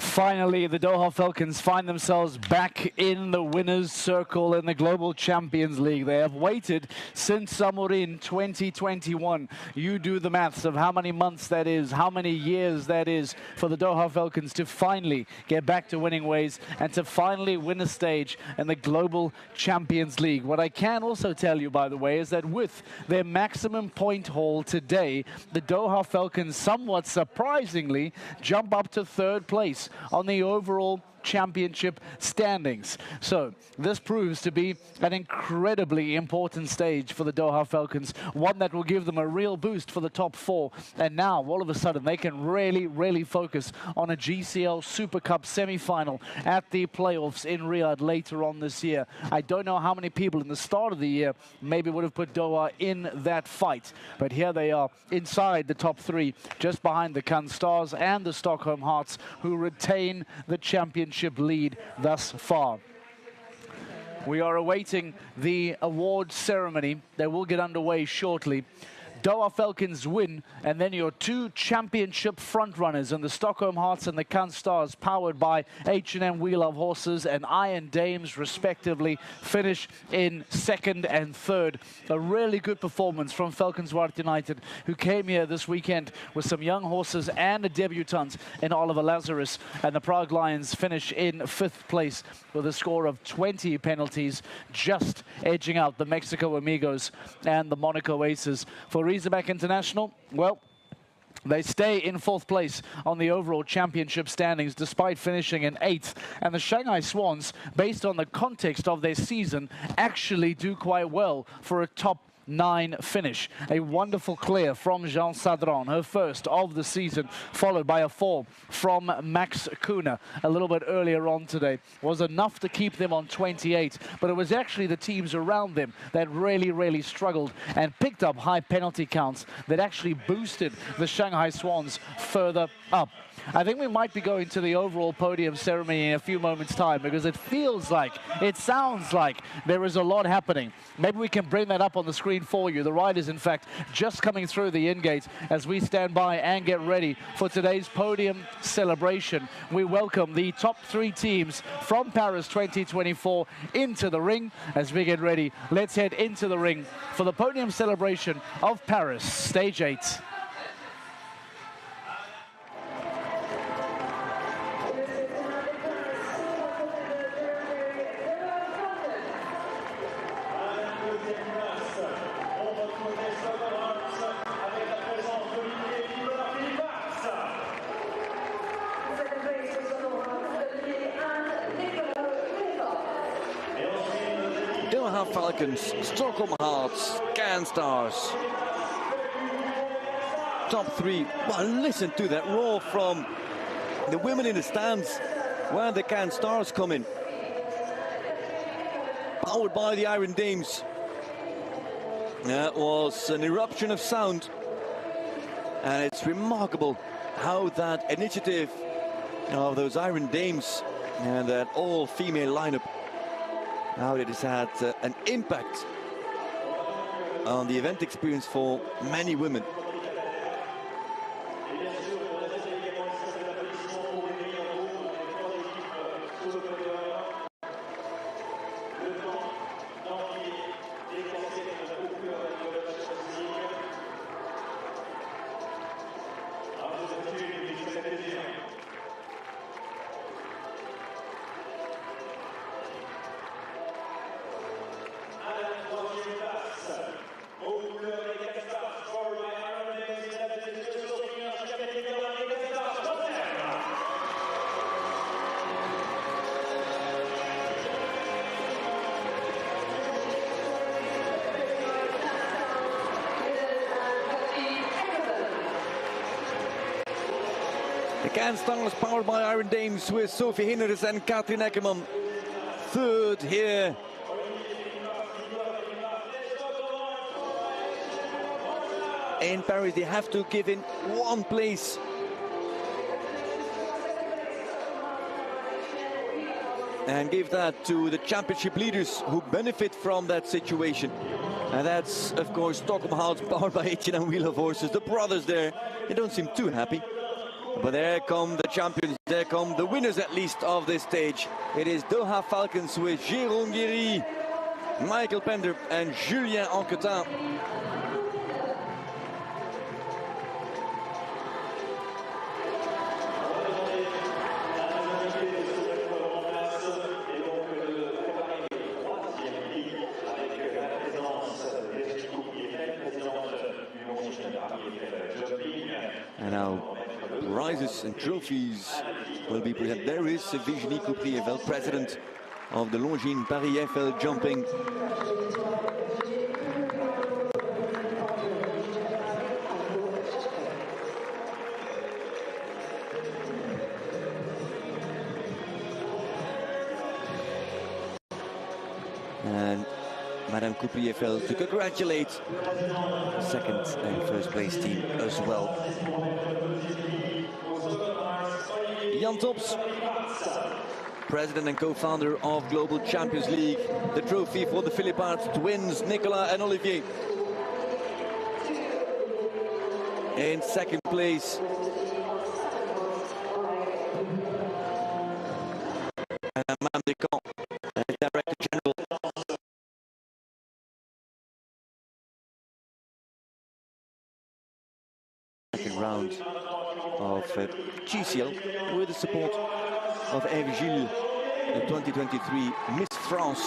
Finally, the Doha Falcons find themselves back in the winner's circle in the Global Champions League. They have waited since Samorin 2021. You do the maths of how many months that is, how many years that is for the Doha Falcons to finally get back to winning ways and to finally win a stage in the Global Champions League. What I can also tell you, by the way, is that with their maximum point haul today, the Doha Falcons somewhat surprisingly jump up to third place on the overall championship standings. So this proves to be an incredibly important stage for the Doha Falcons, one that will give them a real boost for the top four. And now all of a sudden they can really focus on a GCL Super Cup semi-final at the playoffs in Riyadh later on this year. I don't know how many people in the start of the year maybe would have put Doha in that fight, but here they are inside the top three, just behind the Cannes Stars and the Stockholm Hearts, who retain the championship lead thus far. We are awaiting the award ceremony that will get underway shortly. Doha Falcons win, and then your two championship frontrunners in the Stockholm Hearts and the Cannes Stars, powered by H&M We Love Horses and Iron Dames respectively, finish in second and third. A really good performance from Falconswart United, who came here this weekend with some young horses and a debutant in Oliver Lazarus, and the Prague Lions finish in fifth place with a score of 20 penalties, just edging out the Mexico Amigos and the Monaco Aces. For Razorback International, well, they stay in fourth place on the overall championship standings despite finishing in eighth. And the Shanghai Swans, based on the context of their season, actually do quite well for a top 9 finish. A wonderful clear from Jean Sadron, her first of the season, followed by a 4 from Max Kuna a little bit earlier on today. Was enough to keep them on 28, but it was actually the teams around them that really struggled and picked up high penalty counts that actually boosted the Shanghai Swans further up. I think we might be going to the overall podium ceremony in a few moments' time, because it feels like, it sounds like there is a lot happening. Maybe we can bring that up on the screen for you. The ride is, in fact, just coming through the in-gate as we stand by and get ready for today's podium celebration. We welcome the top 3 teams from Paris 2024 into the ring as we get ready. Let's head into the ring for the podium celebration of Paris, Stage 8. Doha Falcons, Stockholm Hearts, Cannes Stars. Top 3. Well, listen to that roar from the women in the stands where the Cannes Stars come in. Powered by the Iron Dames. That was an eruption of sound. And it's remarkable how that initiative of those Iron Dames and that all-female lineup, how it has had an impact on the event experience for many women. The Cannes Stars powered by Iron Dames with Sophie Hinnerus and Katrin Eckermann. Third here. In Paris, they have to give in one place. And give that to the championship leaders who benefit from that situation. And that's, of course, Stockholm Hearts powered by H&M We Love Horses. The brothers there, they don't seem too happy. But there come the champions, there come the winners at least of this stage. It is Doha Falcons with Jérôme Guéry, Michael Pender and Julien Anquetin. And now prizes and trophies will be presented. There is Virginie Couprier-Vel, president of the Longines Paris Eiffel jumping. And Madame Couprier-Vel to congratulate second and first place team as well. Jan Tops, president and co-founder of Global Champions League. The trophy for the Philippart twins, Nicolas and Olivier. In second place, Madame Descamps, Director General. Second round of GCL with the support of Eve Gilles, the 2023 Miss France.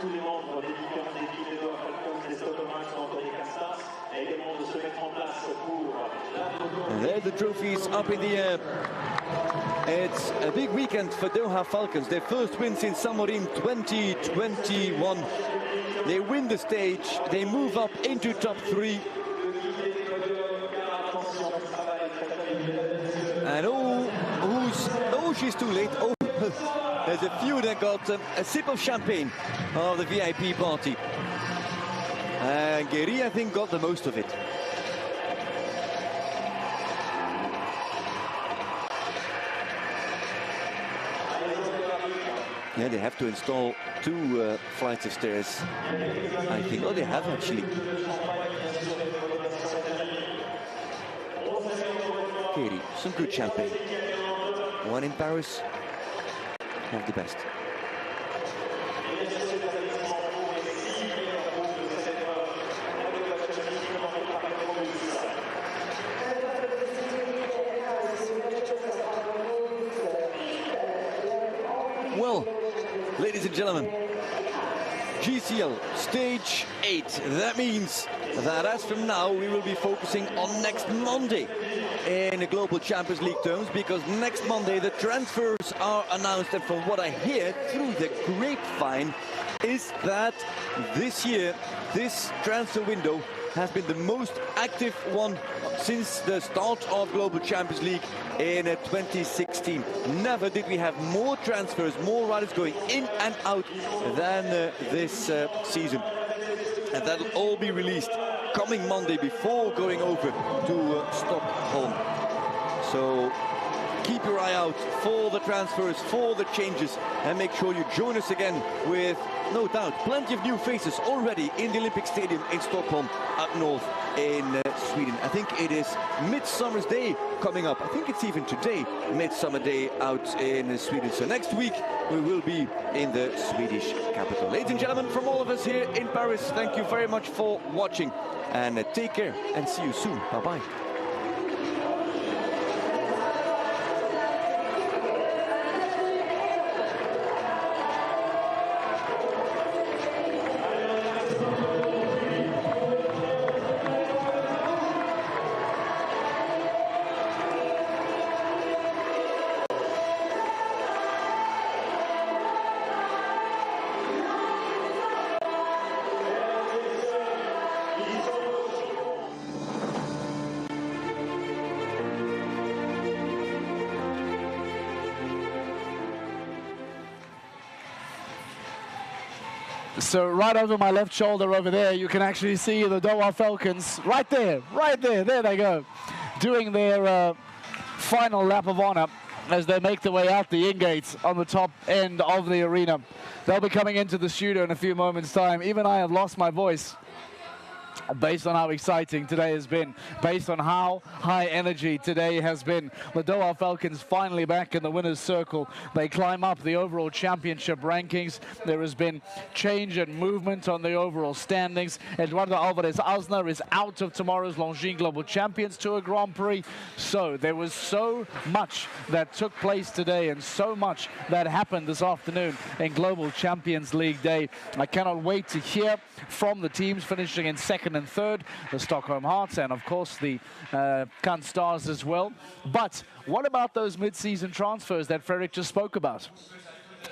Tous les membres des différentes équipes des Doha Falcons, des Stockholm Anthony Castas, et également de se mettre en place pour la... There the trophies up in the air. It's a big weekend for Doha Falcons. Their first win since Samorin 2021. They win the stage, they move up into top 3. And she's too late. Oh, there's a few that got a sip of champagne of the VIP party. And Guéry, I think, got the most of it. Yeah, they have to install 2 flights of stairs, I think. Oh, they have actually. Guéry, some good champagne. One in Paris, have the best. Well, ladies and gentlemen, GCL stage 8. That means that as from now we will be focusing on next Monday in the Global Champions League terms, because next Monday the transfers are announced, and from what I hear through the grapevine is that this year this transfer window has been the most active one since the start of Global Champions League in 2016. Never did we have more transfers, more riders going in and out than this season. And that'll all be released coming Monday before going over to Stockholm. So keep your eye out for the transfers, for the changes, and make sure you join us again with, no doubt, plenty of new faces already in the Olympic Stadium in Stockholm, up north in Sweden. I think it is Midsummer's Day coming up. I think it's even today, Midsummer Day out in Sweden. So next week we will be in the Swedish capital. Ladies and gentlemen, from all of us here in Paris, thank you very much for watching, and take care and see you soon. Bye-bye. So right over my left shoulder over there, you can actually see the Doha Falcons right there, there they go, doing their final lap of honor as they make their way out the in-gates on the top end of the arena. They'll be coming into the studio in a few moments' time. Even I have lost my voice based on how exciting today has been, based on how high energy today has been. The Doha Falcons finally back in the winner's circle. They climb up the overall championship rankings. There has been change and movement on the overall standings. Eduardo Alvarez Asnar is out of tomorrow's Longines Global Champions Tour Grand Prix. So there was so much that took place today and so much that happened this afternoon in Global Champions League Day. I cannot wait to hear from the teams finishing in second and third, the Stockholm Hearts and of course the Cannes Stars as well. But what about those mid-season transfers that Fredrik just spoke about?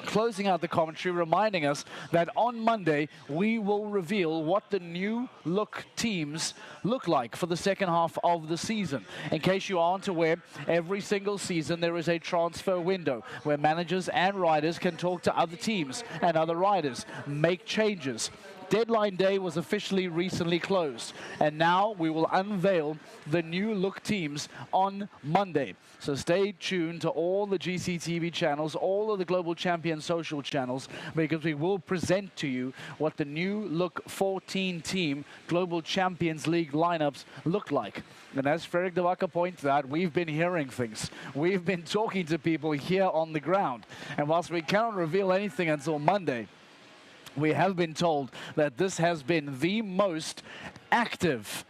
Closing out the commentary, reminding us that on Monday we will reveal what the new look teams look like for the second half of the season. In case you aren't aware, every single season there is a transfer window where managers and riders can talk to other teams and other riders, make changes. Deadline day was officially recently closed, and now we will unveil the new look teams on Monday. So stay tuned to all the GCTV channels, all of the Global Champion social channels, because we will present to you what the new look 14-team Global Champions League lineups look like. And as Fredrik de Wacker pointed out, we've been hearing things. We've been talking to people here on the ground. And whilst we cannot reveal anything until Monday, we have been told that this has been the most active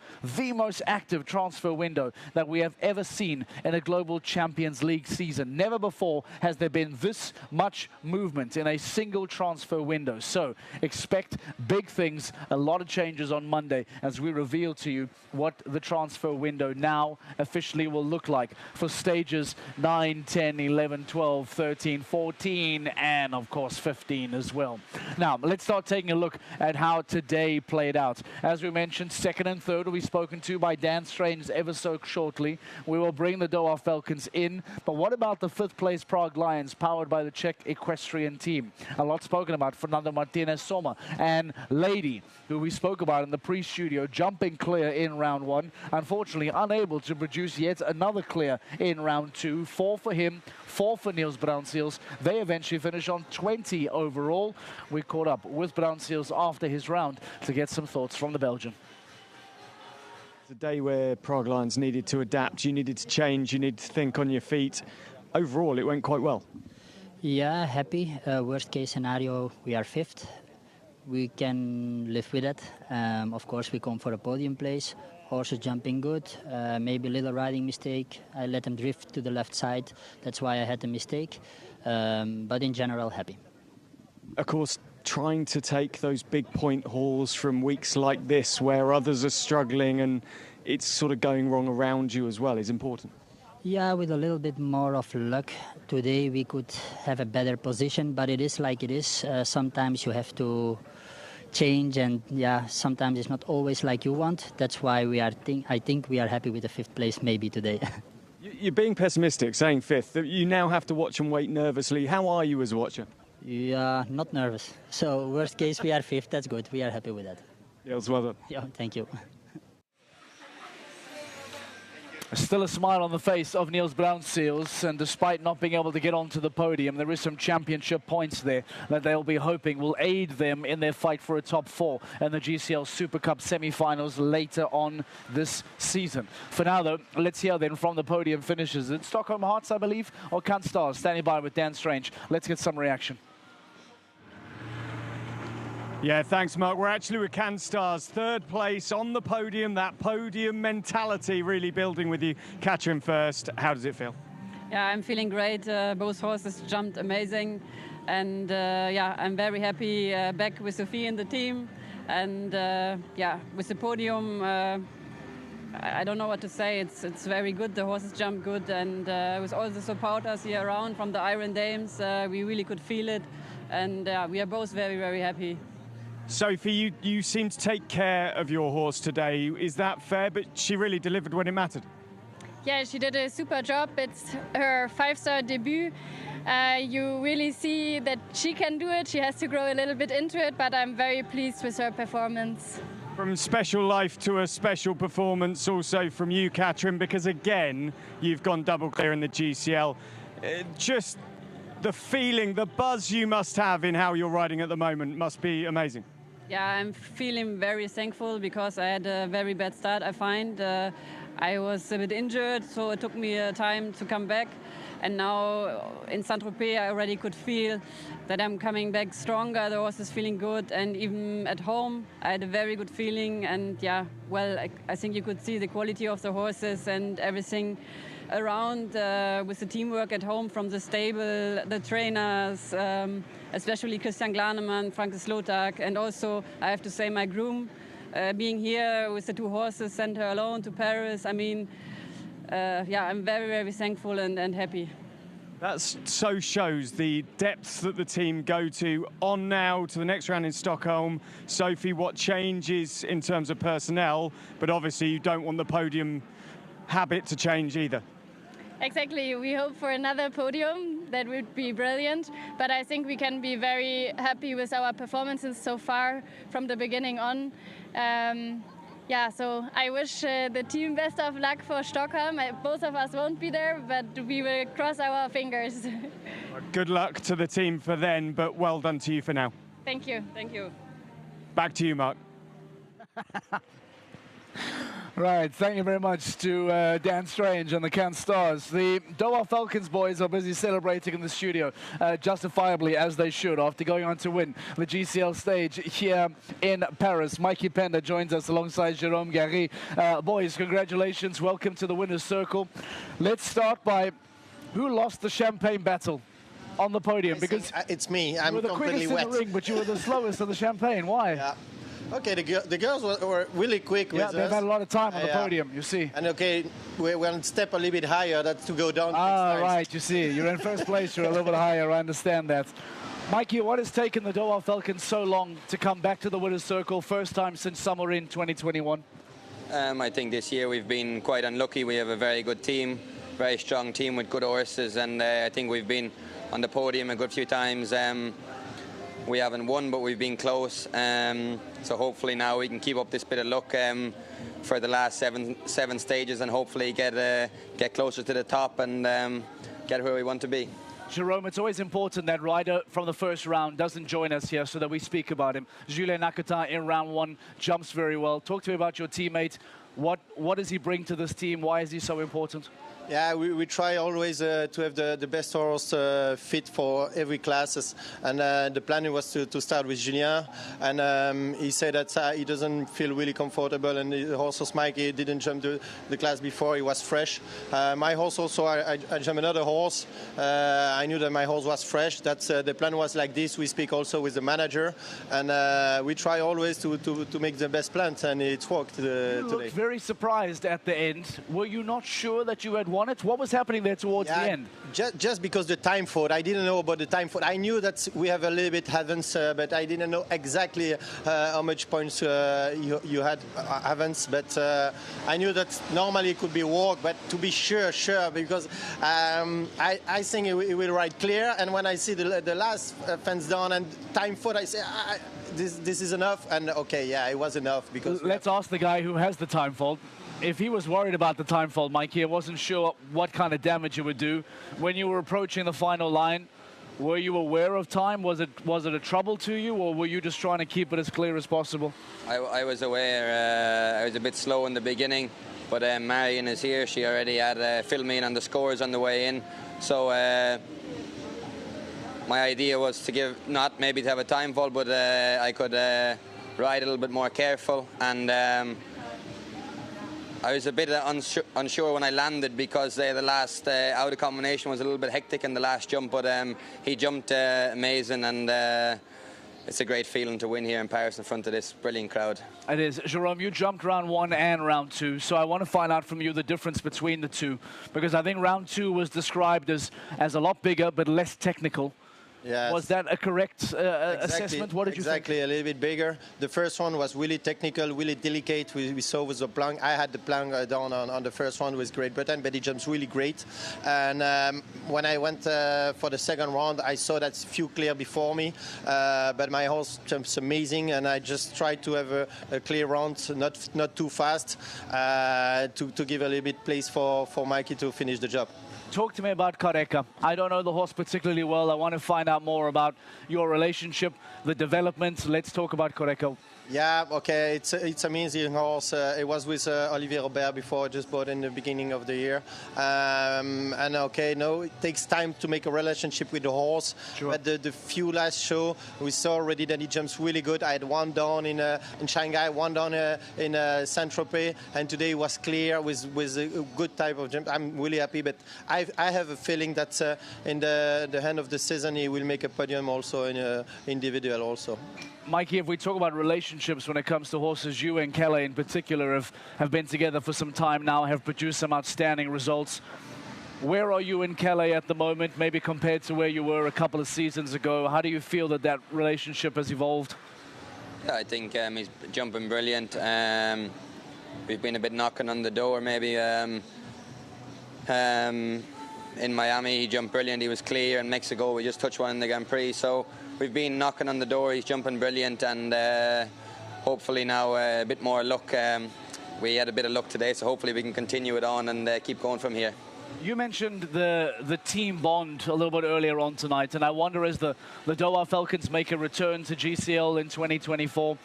transfer window that we have ever seen in a Global Champions League season. Never before has there been this much movement in a single transfer window. So expect big things, a lot of changes on Monday as we reveal to you what the transfer window now officially will look like for stages 9, 10, 11, 12, 13, 14, and of course 15 as well. Now, let's start taking a look at how today played out. As we mentioned, second and third will be spoken to by Dan Strange ever so shortly. We will bring the Doha Falcons in. But what about the fifth place Prague Lions, powered by the Czech equestrian team? A lot spoken about Fernando Martinez Soma and Lady, who we spoke about in the pre-studio, jumping clear in round one. Unfortunately, unable to produce yet another clear in round two. 4 for him, 4 for Niels Bruynseels. They eventually finish on 20 overall. We caught up with Bruynseels after his round to get some thoughts from the Belgian. A day where Prague Lions needed to adapt, you needed to change, you needed to think on your feet. Overall, it went quite well. Yeah, happy. Worst case scenario, we are fifth. We can live with it. Of course, we come for a podium place. Horses jumping good, maybe a little riding mistake. I let them drift to the left side. That's why I had the mistake. But in general, happy. Of course, trying to take those big point hauls from weeks like this where others are struggling and it's sort of going wrong around you as well is important. Yeah, with a little bit more of luck today we could have a better position, but it is like it is. Sometimes you have to change, and yeah, sometimes it's not always like you want. That's why I think we are happy with the fifth place maybe today. You're being pessimistic, saying fifth. You now have to watch and wait nervously. How are you as a watcher? Yeah, not nervous. So worst case, we are fifth. That's good. We are happy with that. Yes, well done. Yeah, thank you. Still a smile on the face of Niels Bruynseels, and despite not being able to get onto the podium, there is some championship points there that they'll be hoping will aid them in their fight for a top 4 in the GCL Super Cup semi-finals later on this season. For now, though, let's hear then from the podium finishes. It's Stockholm Hearts, I believe, or Cannes Stars, standing by with Dan Strange. Let's get some reaction. Yeah, thanks, Mark. We're actually with Cannes Stars, third place on the podium. That podium mentality really building with you. Katrin first. How does it feel? Yeah, I'm feeling great. Both horses jumped amazing. And yeah, I'm very happy back with Sophie in the team. And yeah, with the podium, I don't know what to say. It's very good. The horses jump good. And with all the supporters here around from the Iron Dames, we really could feel it. And we are both very, very happy. Sophie, you seem to take care of your horse today. Is that fair? But she really delivered when it mattered. Yeah, she did a super job. It's her 5-star debut. You really see that she can do it. She has to grow a little bit into it, but I'm very pleased with her performance. From special life to a special performance also from you, Katrin, because again, you've gone double clear in the GCL. Just the feeling, the buzz you must have in how you're riding at the moment must be amazing. Yeah, I'm feeling very thankful because I had a very bad start, I find. I was a bit injured, so it took me time to come back. And now in Saint-Tropez, I already could feel that I'm coming back stronger. The horse is feeling good. And even at home, I had a very good feeling. And yeah, well, I think you could see the quality of the horses and everything around with the teamwork at home from the stable, the trainers, especially Christian Glanemann, Frank Slotag, and also, I have to say, my groom, being here with the two horses, sent her alone to Paris. I mean, yeah, I'm very, very thankful and happy. That so shows the depths that the team go to. On now to the next round in Stockholm. Sophie, what changes in terms of personnel? But obviously you don't want the podium habit to change either. Exactly. We hope for another podium. That would be brilliant. But I think we can be very happy with our performances so far from the beginning on. Yeah, so I wish the team best of luck for Stockholm. Both of us won't be there, but we will cross our fingers. Good luck to the team for then, but well done to you for now. Thank you. Thank you. Back to you, Mark. Right, thank you very much to Dan Strange and the Can Stars. The Doha Falcons boys are busy celebrating in the studio, justifiably as they should, after going on to win the GCL stage here in Paris. Mikey Pender joins us alongside Jérôme Gary. Boys, congratulations, welcome to the winner's circle. Let's start by who lost the champagne battle on the podium? Because it's me. I'm you were the completely quickest wet. in the ring, but you were the slowest of the champagne. Why? Yeah. Okay, the girls were really quick with us. They've had a lot of time on the podium, you see. And okay, we went step a little bit higher, that's to go down. Ah, right, you see. You're in first place, you're a little bit higher, I understand that. Mikey, what has taken the Doha Falcons so long to come back to the winner's circle, first time since summer in 2021? I think this year we've been quite unlucky. We have a very good team, very strong team with good horses, and I think we've been on the podium a good few times. We haven't won, but we've been close. So hopefully now we can keep up this bit of luck for the last seven stages, and hopefully get closer to the top and get where we want to be. Jérôme, it's always important that rider from the first round doesn't join us here so that we speak about him. Julien Nakata in round one jumps very well. Talk to me about your teammate. What does he bring to this team? Why is he so important? Yeah, we try always to have the best horse fit for every classes, and the plan was to start with Julien, and he said that he doesn't feel really comfortable, and the horse was Mikey didn't jump the class before, he was fresh. My horse also, I jumped another horse, I knew that my horse was fresh. That's the plan was like this. We speak also with the manager, and we try always to make the best plans, and it's worked today. You looked very surprised at the end. Were you not sure that you had won it? What was happening there towards the end? Just because the time fault. I didn't know about the time fault. I knew that we have a little bit advance, but I didn't know exactly how much points you had advance. But I knew that normally it could be walk, but to be sure, because I think it will ride clear. And when I see the last fence down and time fault, I say, this is enough. And okay, yeah, it was enough. Because let's ask the guy who has the time fault. If he was worried about the time fault, Mikey, I wasn't sure what kind of damage it would do. When you were approaching the final line, were you aware of time? Was it a trouble to you, or were you just trying to keep it as clear as possible? I was aware. I was a bit slow in the beginning, but Marion is here. She already had filled me in on the scores on the way in. So my idea was to not maybe to have a time fault, but I could ride a little bit more careful. And I was a bit unsure when I landed because the last outer combination was a little bit hectic in the last jump, but he jumped amazing, and it's a great feeling to win here in Paris in front of this brilliant crowd. It is. Jérôme, you jumped round one and round two, so I want to find out from you the difference between the two, because I think round two was described as a lot bigger but less technical. Yes. Was that a correct assessment? What did you think? Exactly, a little bit bigger. The first one was really technical, really delicate. We saw with the plank. I had the plank down on the first one with Great Britain, but he jumps really great. And when I went for the second round, I saw that few clear before me, but my horse jumps amazing, and I just tried to have a clear round, not too fast, to give a little bit place for Mikey to finish the job. Talk to me about Careca. I don't know the horse particularly well. I want to find out more about your relationship, the development. Let's talk about Careca. Yeah, okay, it's amazing horse. It was with Olivier Robert before, just bought in the beginning of the year. And okay, no, it takes time to make a relationship with the horse. Sure. But the few last show, we saw already that he jumps really good. I had one down in Shanghai, one down in Saint-Tropez, and today it was clear with a good type of jump. I'm really happy, but I have a feeling that in the end of the season he will make a podium also in individual also. Mikey, if we talk about relationships when it comes to horses, you and Kelly in particular have been together for some time now, have produced some outstanding results. Where are you and Kelly at the moment, maybe compared to where you were a couple of seasons ago? How do you feel that relationship has evolved? Yeah, I think he's jumping brilliant. We've been a bit knocking on the door maybe. In Miami, he jumped brilliant. He was clear. In Mexico, we just touched one in the Grand Prix. So we've been knocking on the door. He's jumping brilliant, and hopefully now a bit more luck. We had a bit of luck today, so hopefully we can continue it on and keep going from here. You mentioned the team bond a little bit earlier on tonight, and I wonder, as the Doha Falcons make a return to GCL in 2024,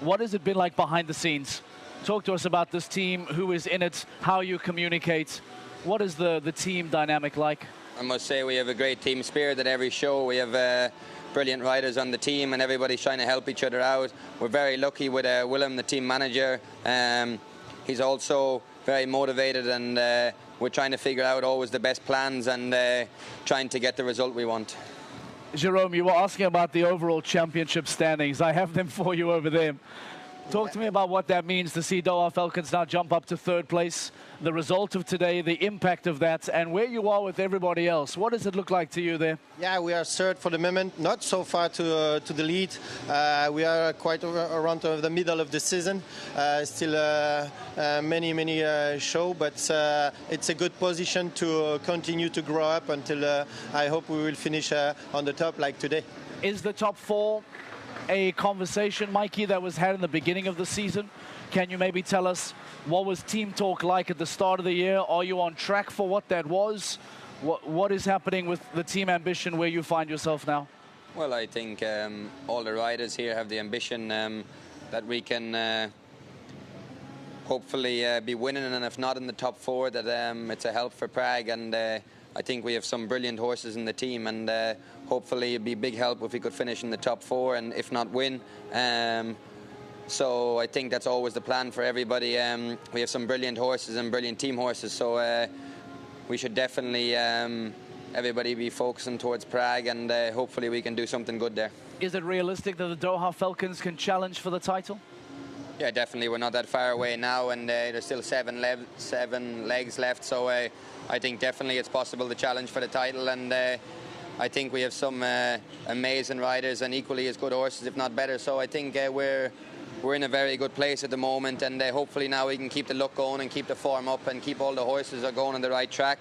what has it been like behind the scenes? Talk to us about this team, who is in it, how you communicate. What is the team dynamic like? I must say we have a great team spirit at every show. We have brilliant riders on the team, and everybody's trying to help each other out. We're very lucky with Willem, the team manager. He's also very motivated, and we're trying to figure out always the best plans and trying to get the result we want. Jerome, you were asking about the overall championship standings. I have them for you over there. Talk to me about what that means to see Doha Falcons now jump up to third place, the result of today, the impact of that, and where you are with everybody else. What does it look like to you there? Yeah, we are third for the moment, not so far to the lead. We are quite around the middle of the season. Still many shows, but it's a good position to continue to grow up until I hope we will finish on the top like today. Is the top four a conversation, Mikey, that was had in the beginning of the season? Can you maybe tell us what was team talk like at the start of the year? Are you on track for what that was? What is happening with the team ambition where you find yourself now? Well, I think all the riders here have the ambition that we can hopefully be winning, and if not in the top four, that it's a help for Prague. And I think we have some brilliant horses in the team, and hopefully it'd be a big help if we could finish in the top four, and if not win. So I think that's always the plan for everybody. We have some brilliant horses and brilliant team horses, so we should definitely everybody be focusing towards Prague, and hopefully we can do something good there. Is it realistic that the Doha Falcons can challenge for the title? Yeah, definitely. We're not that far away now, and there's still seven legs left, so I think definitely it's possible to challenge for the title, and I think we have some amazing riders and equally as good horses, if not better. So I think we're in a very good place at the moment, and hopefully now we can keep the luck going and keep the form up and keep all the horses are going on the right track.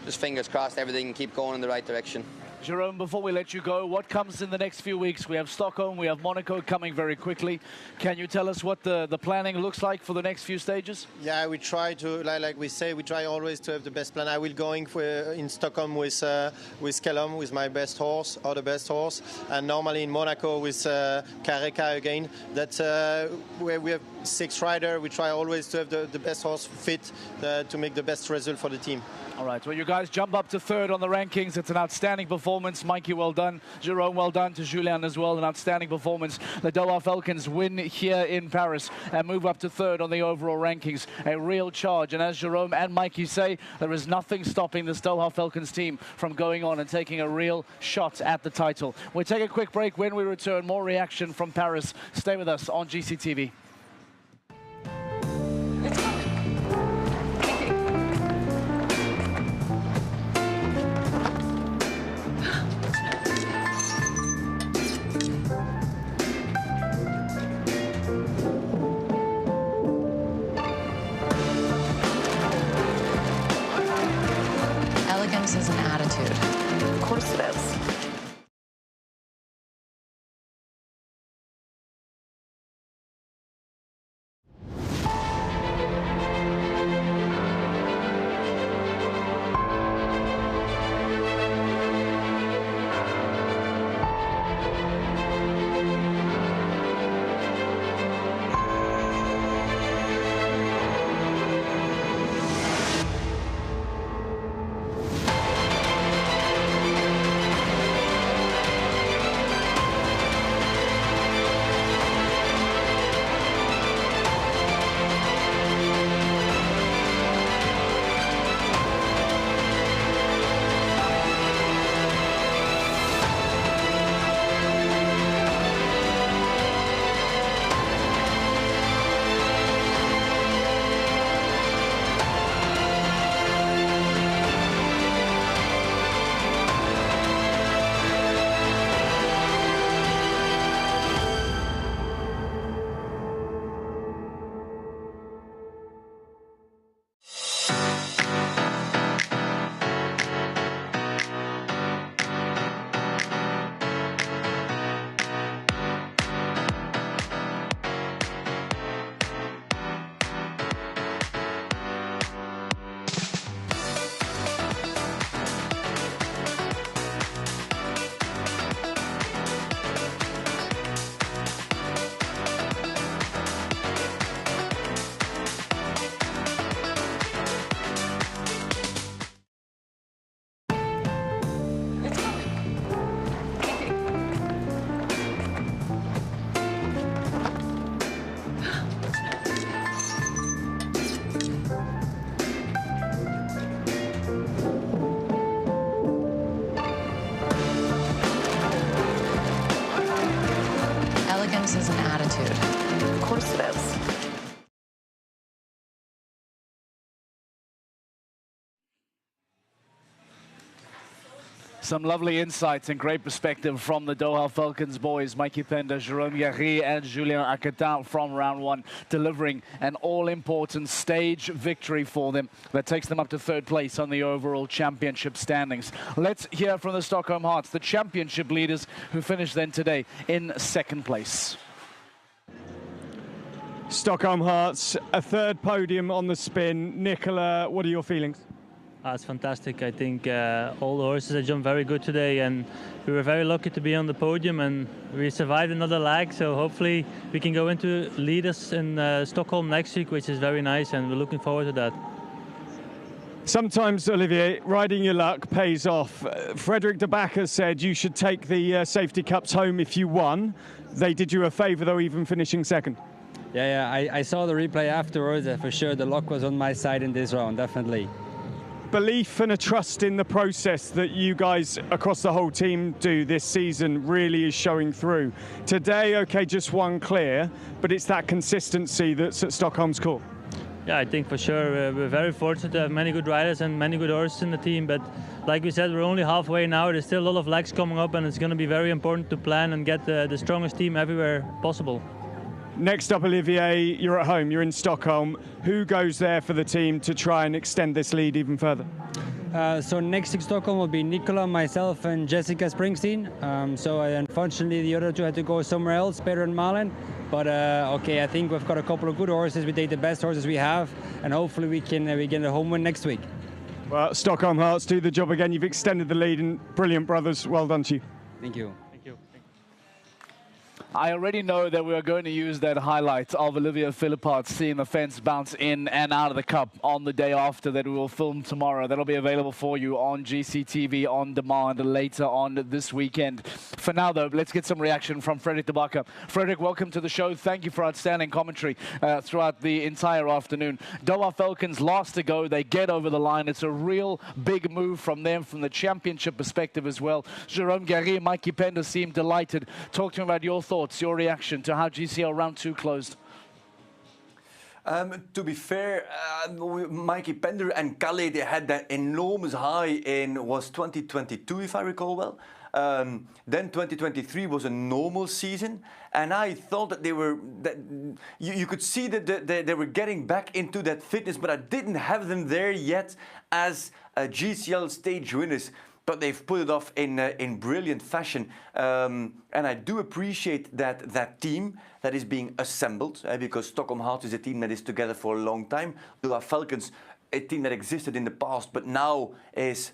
Just fingers crossed everything can keep going in the right direction. Jerome, before we let you go, what comes in the next few weeks? We have Stockholm, we have Monaco coming very quickly. Can you tell us what the planning looks like for the next few stages? Yeah, we try to, like we say, we try always to have the best plan. I will go in Stockholm with Callum, with my best horse, or the best horse, and normally in Monaco with Careca again. That's where we have 6 riders. We try always to have the best horse fit to make the best result for the team. All right, well, you guys jump up to third on the rankings. It's an outstanding performance. Mikey, well done. Jerome, well done. To Julien as well, an outstanding performance. The Doha Falcons win here in Paris and move up to third on the overall rankings. A real charge. And as Jerome and Mikey say, there is nothing stopping this Doha Falcons team from going on and taking a real shot at the title. We'll take a quick break. When we return, more reaction from Paris. Stay with us on GCTV. is an attitude. Of course it is. Some lovely insights and great perspective from the Doha Falcons boys. Mikey Penda, Jérôme Garry and Julien Arquetin from round one, delivering an all-important stage victory for them that takes them up to third place on the overall championship standings. Let's hear from the Stockholm Hearts, the championship leaders who finished then today in second place. Stockholm Hearts, a third podium on the spin. Nicola, what are your feelings? It's fantastic. I think all the horses have jumped very good today, and we were very lucky to be on the podium, and we survived another leg, so hopefully we can go into leaders in Stockholm next week, which is very nice, and we're looking forward to that. Sometimes, Olivier, riding your luck pays off. Frederick de Backer said you should take the safety cups home if you won. They did you a favour, though, even finishing second. Yeah, I saw the replay afterwards. For sure, the luck was on my side in this round, definitely. Belief and a trust in the process that you guys across the whole team do this season really is showing through. Today, okay, just one clear, but it's that consistency that's at Stockholm's core. Yeah, I think for sure we're very fortunate to have many good riders and many good horses in the team, but like we said, we're only halfway now. There's still a lot of legs coming up, and it's going to be very important to plan and get the strongest team everywhere possible. Next up, Olivier, you're at home, you're in Stockholm. Who goes there for the team to try and extend this lead even further? So next in Stockholm will be Nicola, myself, and Jessica Springsteen. Unfortunately, the other two had to go somewhere else, Peter and Malin. But okay, I think we've got a couple of good horses. We take the best horses we have, and hopefully we get a home win next week. Well, Stockholm Hearts do the job again. You've extended the lead, and brilliant, brothers. Well done to you. Thank you. I already know that we are going to use that highlight of Olivia Philippart seeing the fence bounce in and out of the cup on the day after that we will film tomorrow. That'll be available for you on GCTV on demand later on this weekend. For now, though, let's get some reaction from Frederick de Backer. Frederick, welcome to the show. Thank you for outstanding commentary throughout the entire afternoon. Doha Falcons last to go. They get over the line. It's a real big move from them from the championship perspective as well. Jérôme Garry and Mikey Penda seem delighted. Talk to me about your thoughts. Your reaction to how GCL round 2 closed? To be fair, Mikey Pender and Calais, they had that enormous high in, was 2022, if I recall well. Then 2023 was a normal season, and I thought that they were, you could see that they were getting back into that fitness, but I didn't have them there yet as GCL stage winners. But they've put it off in brilliant fashion. And I do appreciate that team that is being assembled, because Stockholm Hearts is a team that is together for a long time. Doha Falcons, a team that existed in the past, but now is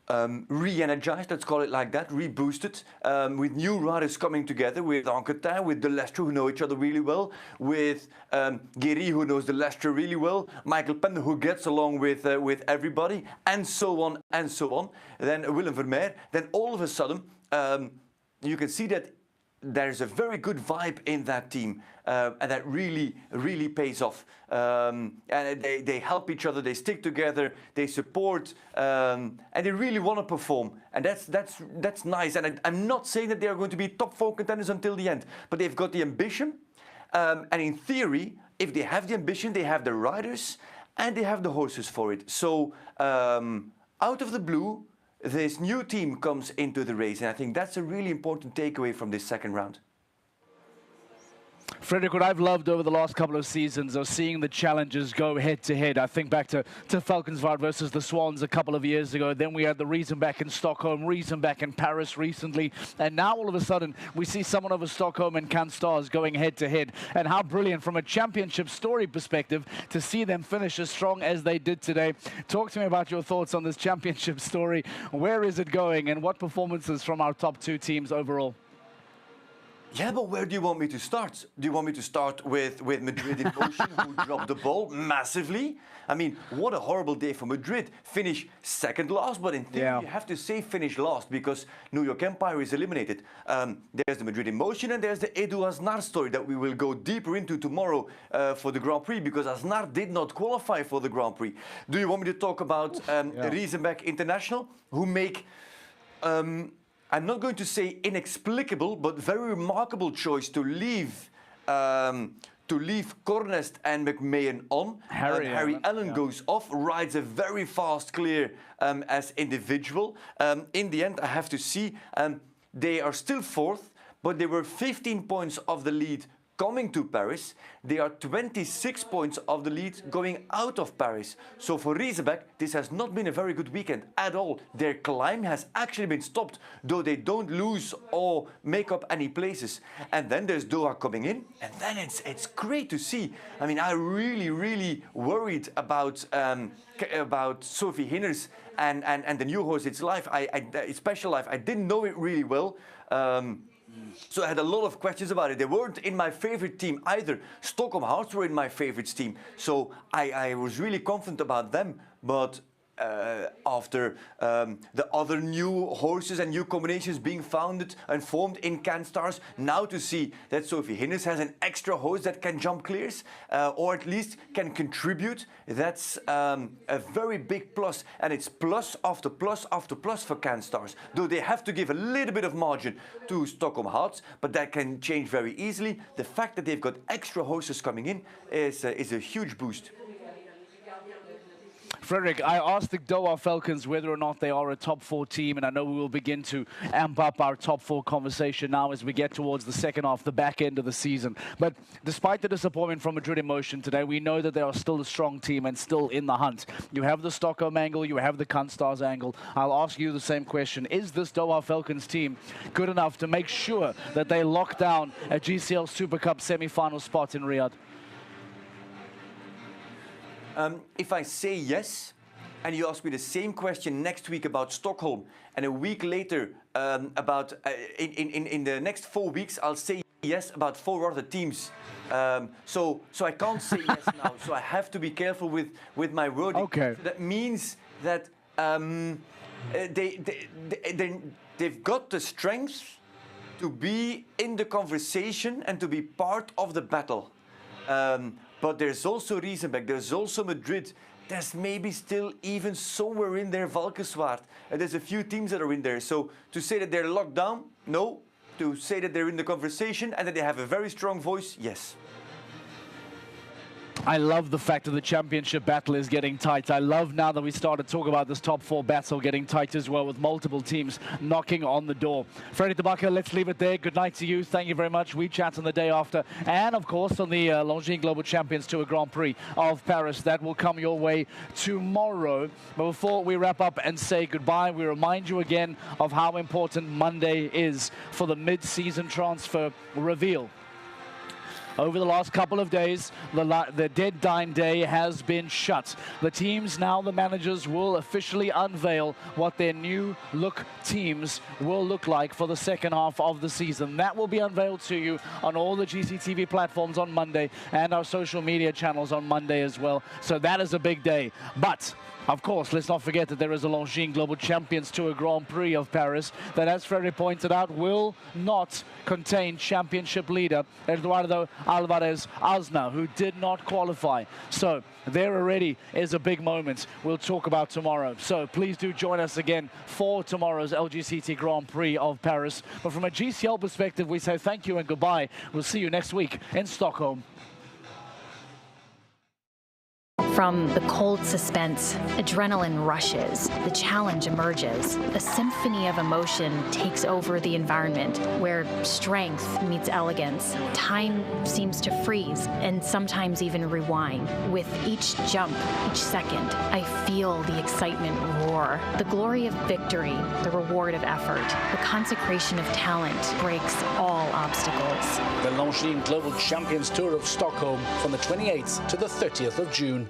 re-energized, let's call it like that, reboosted, with new riders coming together, with Arquetin, with De Lestre, who know each other really well, with Guéry, who knows De Lestre really well, Michael Pender, who gets along with everybody, and so on and so on. Then Willem Vermeer. Then all of a sudden, you can see that there's a very good vibe in that team, and that really, really pays off. And they help each other, they stick together, they support, and they really want to perform. And that's nice. And I'm not saying that they are going to be top 4 contenders until the end, but they've got the ambition. And in theory, if they have the ambition, they have the riders and they have the horses for it. So out of the blue, this new team comes into the race, and I think that's a really important takeaway from this second round. Frederick, what I've loved over the last couple of seasons are seeing the challengers go head-to-head. I think back to Falkensvaart versus the Swans a couple of years ago. Then we had the Riesenbeck in Stockholm, Riesenbeck in Paris recently. And now all of a sudden, we see someone over Stockholm and Canstars going head-to-head. And how brilliant from a championship story perspective to see them finish as strong as they did today. Talk to me about your thoughts on this championship story. Where is it going, and what performances from our top 2 teams overall? Yeah, but where do you want me to start? Do you want me to start with Madrid in motion, who dropped the ball massively? I mean, what a horrible day for Madrid. Finish second last, but in theory, you have to say finish last because New York Empire is eliminated. There's the Madrid in motion, and there's the Edu Aznar story that we will go deeper into tomorrow for the Grand Prix, because Aznar did not qualify for the Grand Prix. Do you want me to talk about Riesenbeck International, who make I'm not going to say inexplicable, but very remarkable choice to leave Cornest and McMahon on. Harry Allen goes off, rides a very fast clear as individual. In the end, I have to see, they are still fourth, but they were 15 points off the lead coming to Paris. They are 26 points of the lead going out of Paris. So for Riesebeck, this has not been a very good weekend at all. Their climb has actually been stopped, though they don't lose or make up any places. And then there's Doha coming in, and then it's great to see. I mean, I really worried about Sophie Hinners and the new horse, It's Life. It's Special Life. I didn't know it really well. So I had a lot of questions about it. They weren't in my favorite team either. Stockholm Hearts were in my favorites team. So I was really confident about them. But after the other new horses and new combinations being founded and formed in CanStars, now to see that Sophie Hinners has an extra horse that can jump clears, or at least can contribute, that's a very big plus. And it's plus after plus after plus for CanStars. Though they have to give a little bit of margin to Stockholm Hearts, but that can change very easily. The fact that they've got extra horses coming in is a huge boost. Frederick, I asked the Doha Falcons whether or not they are a top 4 team, and I know we will begin to amp up our top 4 conversation now as we get towards the second half, the back end of the season. But despite the disappointment from Madrid in Motion today, we know that they are still a strong team and still in the hunt. You have the Stockholm angle, you have the CanStars angle. I'll ask you the same question. Is this Doha Falcons team good enough to make sure that they lock down a GCL Super Cup semi-final spot in Riyadh? If I say yes, and you ask me the same question next week about Stockholm, and a week later about in the next 4 weeks, I'll say yes about 4 other teams. So I can't say yes now. So I have to be careful with my wording. Okay. So that means that they've got the strength to be in the conversation and to be part of the battle. But there's also Riesebeck, there's also Madrid, there's maybe still even somewhere in there Valkenswaard. And there's a few teams that are in there. So to say that they're locked down, no. To say that they're in the conversation and that they have a very strong voice, yes. I love the fact that the championship battle is getting tight. I love now that we started to talk about this top 4 battle getting tight as well, with multiple teams knocking on the door. Freddie Tabaka, let's leave it there. Good night to you. Thank you very much. We chat on the day after. And, of course, on the Longines Global Champions Tour Grand Prix of Paris. That will come your way tomorrow. But before we wrap up and say goodbye, we remind you again of how important Monday is for the mid-season transfer reveal. Over the last couple of days, the deadline day has been shut. The teams, now the managers, will officially unveil what their new look teams will look like for the second half of the season. That will be unveiled to you on all the GCTV platforms on Monday and our social media channels on Monday as well. So that is a big day. But of course, let's not forget that there is a Longines Global Champions Tour Grand Prix of Paris that, as Freddie pointed out, will not contain championship leader Eduardo Alvarez Asna, who did not qualify. So there already is a big moment we'll talk about tomorrow. So please do join us again for tomorrow's LGCT Grand Prix of Paris. But from a GCL perspective, we say thank you and goodbye. We'll see you next week in Stockholm. From the cold suspense, adrenaline rushes, the challenge emerges. A symphony of emotion takes over the environment, where strength meets elegance. Time seems to freeze, and sometimes even rewind. With each jump, each second, I feel the excitement roar. The glory of victory, the reward of effort, the consecration of talent breaks all obstacles. The Longines Global Champions Tour of Stockholm from the 28th to the 30th of June.